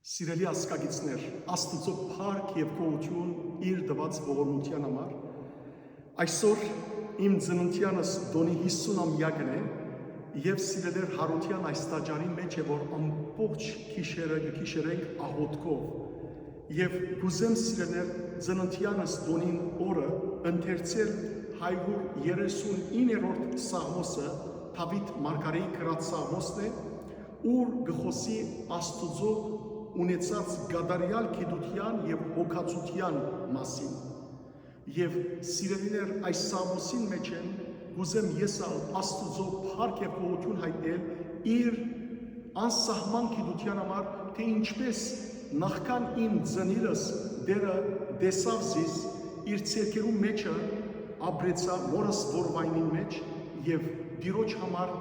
Սիրելի ասկագիցներ, Աստծո փառք եւ գոհություն իր դված ողորմության համար։ Այսօր իմ ծննդյանս դոնի 50-ամյակն է եւ սիրելեր Հարության այս տաճարի մեջ է, որ ամբողջ գիշերը գիշերենք աղոթքով եւ գուզեմ սիրելեր ծննդյանս դոնին օրը ընթերցել 139-րդ Սաղմոսը, Դավիթ Մարգարեի գրած Սաղմոսն է, ուր գխոսի Աստծո ունեցած գադարյալ գիտության եւ հոգացության մասին։ Եվ սիրելիներ, այս Սաղմոսին մեջ են գուզեմ ես Աստծո փառք եւ գոհություն հայտնել իր անսահման գիտության համար, թե ինչպես նախքան իմ ծնիրս դերը դեսավ զիս իր ցերկերու մեջը ապրեցա մորս որվայնին մեջ եւ դիրոջ համար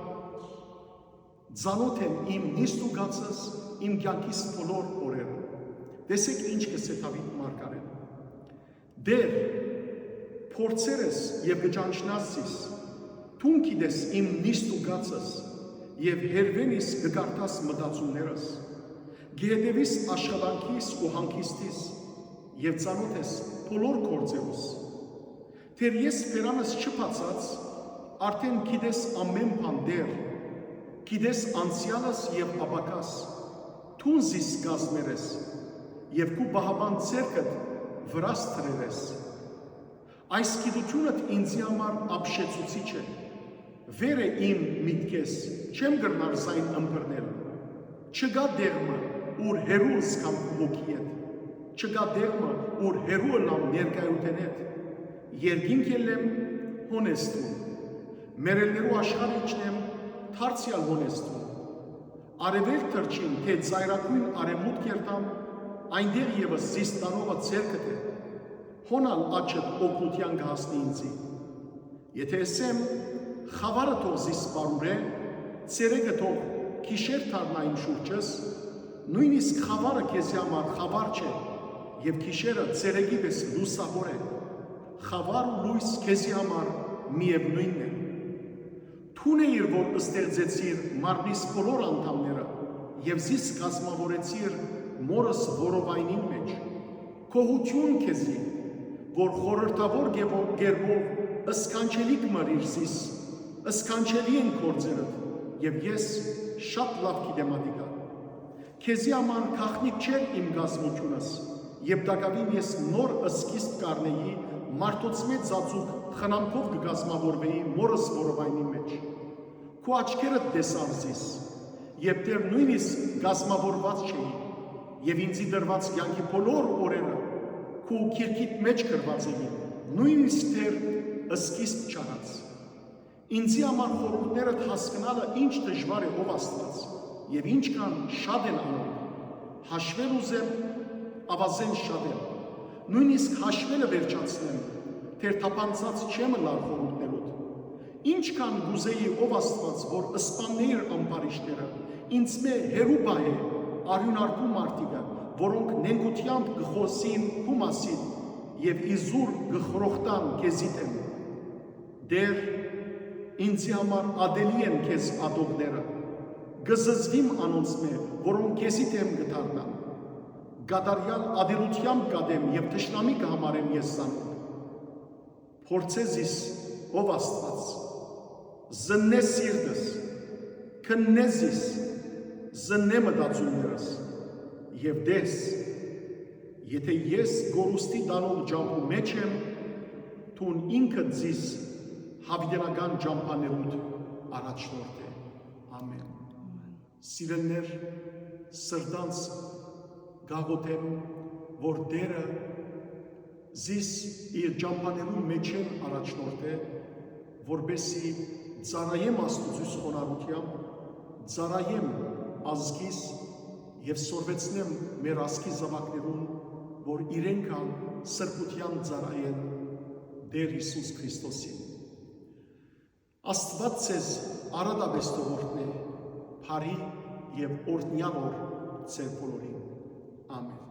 ծանոթ եմ իմ նիստուգացս իմ կյանքիս բոլոր օրերը։ Տեսեք ինչ կսե Դավիթ Մարգարեն։ Դեր փորձերս եւ գճանչնասիս թուն գիտես իմ նիստուգացս եւ հերվենիս գկարտաս մտածումներս գեհդեվիս աշխատանքիս ու հանգիստիս եւ ծանոթ ես բոլոր գործերուս թեր ես փերանս չփացած արդեն գիտես ամեն բան դեր գիտես անցյալս եւ ապակաս թուն զիս կազմերես եւ քու բահաբան ցերկդ վրաս թրերես այս գիտությունդ ինձի համար ապշեցուցիչ է վեր է իմ միտքես չեմ գրնար զայն ըմբռնել չգա դեղմը ուր հերու զգամ ոգի հետ չգա դեղմը ուր հերու լամ ներկայութեն հետ երկինք ելեմ հոնեստուն մերելներու աշխարհ իջնեմ թարցյալ հոնեստուն արևել թրջին թե ծայրակույն արևմուտք երտամ այնտեղ եւս զիս տանողը ցերկդ է հոնալ աչդ օգնության կհասնի ինձի եթե ասեմ խավարը թող զիս բարուրե ցերեկը թող գիշեր թարնա իմ շուրջս նույնիսկ խավարը քեզ համար խավար չէ եւ գիշերը ցերեկի պես լուսավոր է խավար ու լույս քեզի համար միևնույնն է Թուն էիր, որ ստեղծեցիր մարմնիս բոլոր անդամները եւ զիս կազմավորեցիր մորս որովայնին մեջ քոհություն քեզի որ խորհրդավոր գերբով ըսկանչելի կմրիր զիս ըսկանչելի են գործերդ եւ ես շատ լավ գիտեմ ադիգա քեզի համար քաղտնիկ չէր իմ գազմությունս եւ դակավին ես նոր ըսկիստ կառնեի մարդոց մեծ ծածուկ խնամքով կգազմավորվեի մորս որովայնի մեջ քու աչքերդ տեսավ զիս եւ դեռ նույնիսկ գազմավորված չէի եւ ինձի դրված կյանքի բոլոր օրերը քու քիրքիդ մեջ գրված էին նույնիսկ դեռ ըսկիստ չարած ինձի համար խորհուրդներդ հասկանալը ինչ դժվար է ով Աստված եւ ինչ կան շատ են անում հաշվել ուզեմ ավազեն շատ եմ նույնիսկ հաշվելը վերջացնեմ թեր թափանցած չեմ լար խորհուրդներոդ ինչքան գուզեի ով Աստված որ ըսպաններ ամբարիշները ինձ մե հերու բահե արյունարկու մարդիկը որոնք նենգությամբ գխոսին քու մասին եւ իզուր գխրոխտան քեզիդ եմ դեր ինձի համար ադելի են քեզ ադողները գզզվիմ անոնց մե որոնք քեզիդ եմ գտարնան գադարյալ ադելությամբ կադեմ եւ թշնամի կհամարեմ ես զանոթ փորձեզիս ով Աստված զննե սիրտս քննեզիս զննե մտածումներս եւ դես եթե ես գորուստի դանող ջամփու մեջ եմ թուն ինքդ զիս հավիտենական ջամփաներուդ առաջնորդ է ամեն սիրելներ սրտանց գաղութեմ որ դերը զիս իր ջամփաներու մեջ են առաջնորդ է որբեսի ծառայեմ Աստծուց խոնարհությամբ ծառայեմ ազգիս եւ սորվեցնեմ մեր ազգի զավակներուն որ իրենք սրբության ծառայեն Տեր Հիսուս Քրիստոսին Աստված ձեզ արադաբես թողորտնե բարի եւ օրհնյալ օր ձեր բոլորին ամեն